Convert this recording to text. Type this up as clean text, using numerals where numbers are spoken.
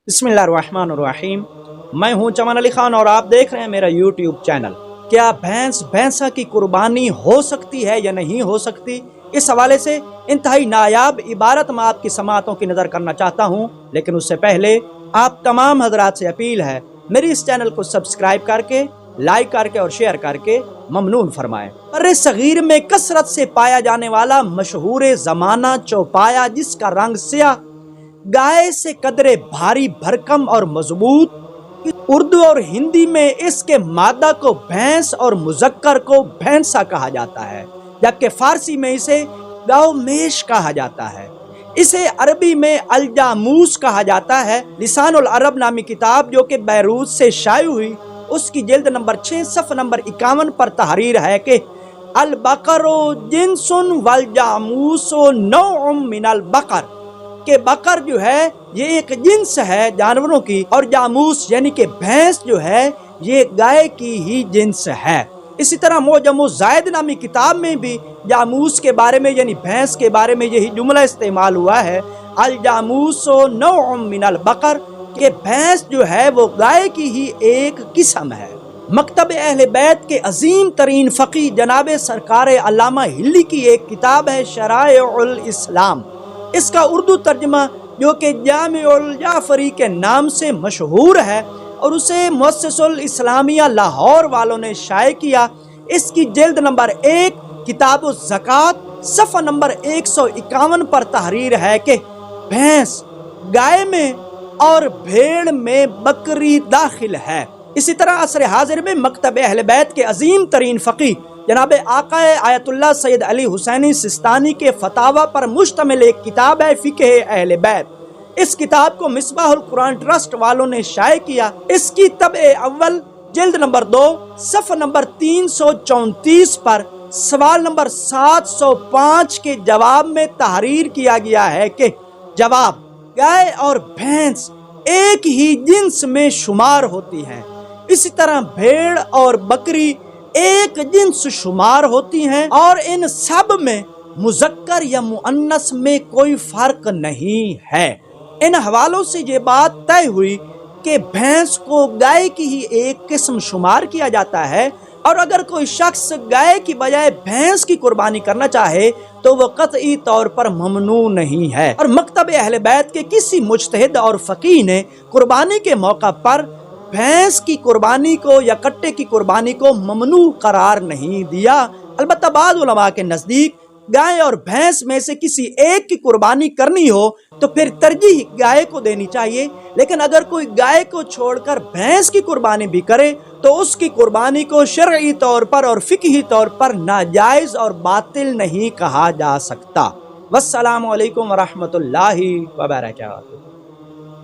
बिस्मिल्लाहिर्रहमानिर्रहीम। मैं हूं चमन अली खान और आप देख रहे हैं मेरा यूट्यूब चैनल। क्या भैंसा की कुर्बानी हो सकती है या नहीं हो सकती, इस हवाले से इंतहाई नायाब इबारत मैं आपकी समातों की नज़र करना चाहता हूं। लेकिन उससे पहले आप तमाम हजरात से अपील है, मेरी इस चैनल को सब्सक्राइब करके, लाइक करके और शेयर करके ममनून फरमाएं। अरे सगीर में कसरत से पाया जाने वाला मशहूर ज़माना चौपाया, जिसका रंग स्याह, गाय से कदरे भारी भरकम और मजबूत। उर्दू और हिंदी में इसके मादा को भैंस और मुजक्कर को भैंसा कहा जाता है, जबकि फारसी में इसे गौमेश कहा जाता है। इसे अरबी में अलजामूस कहा जाता है। लिसानुल अरब नामी किताब जो कि बैरूत से शाये हुई, उसकी जिल्द नंबर 6 सफ़ नंबर 51 पर तहरीर है कि अल बकरो जिन्सुन वल जामूसो नौउम मिनल बकर, कि बकर जो है ये एक जिन्स है जानवरों की, और जामूस यानी कि भैंस जो है ये गाय की ही जिन्स है। इसी तरह मोजमो जायद नामी किताब में भी जामूस के बारे में यानी भैंस के बारे में यही जुमला इस्तेमाल हुआ है, अल जामूसो नौउम मिनल बकर, कि भैंस जो है वो गाय की ही एक किस्म है। मकतब अहले बैत के अजीम तरीन फ़क़ी जनाब सरकार अल्लामा हिल्ली की एक किताब है शराए-उल इस्लाम। इसका उर्दू तर्जमा जो कि जामिउल जाफरी के नाम से मशहूर है और उसे मुअस्सिसुल इस्लामिया लाहौर वालों ने शाये किया। इसकी जिल्द नंबर 1 किताब ज़कात सफ़ा नंबर 151 पर तहरीर है कि भैंस गाय में और भेड़ में बकरी दाखिल है। इसी तरह असर हाजिर में मकतब अहले बैत के अजीम तरीन फ़क़ी जनाब आकाए आयतुल्लाह सैयद अली हुसैनी सिस्तानी के फतावा पर मुश्तमिल एक किताब है फ़िक़्ह अहले बैत। इस किताब को मिसबाहुल कुरान ट्रस्ट वालों ने शाये किया। इसकी तबए अव्वल जिल्द नंबर 2 सफ़ा नंबर 334 पर सवाल नंबर 705 के जवाब में तहरीर किया गया है कि जवाब, गाय और भैंस एक ही जिन्स में शुमार होती हैं। इसी तरह भेड़ और बकरी एक जिन्स शुमार होती हैं और इन सब में मुजक्कर या मुअन्नस में कोई फर्क नहीं है। इन हवालों से ये बात तय हुई कि भैंस को गाय की ही एक किस्म शुमार किया जाता है, और अगर कोई शख्स गाय की बजाय भैंस की कुर्बानी करना चाहे तो वह कतई तौर पर ममनू नहीं है। और मकतब अहले बैत के किसी मुज्तहिद और फ़क़ीह ने कुर्बानी के मौका पर भैंस की कुर्बानी को या कट्टे की कुर्बानी को ममनू करार नहीं दिया। अलबत्ता बाद उलमा के नज़दीक गाय और भैंस में से किसी एक की कुर्बानी करनी हो तो फिर तरजीह गाय को देनी चाहिए, लेकिन अगर कोई गाय को छोड़कर भैंस की कुर्बानी भी करे तो उसकी कुर्बानी को शरई तौर पर और फ़िक़ही तौर पर नाजायज़ और बातिल नहीं कहा जा सकता। वस्सलामु अलैकुम वरहमतुल्लाहि वबरकातुहू।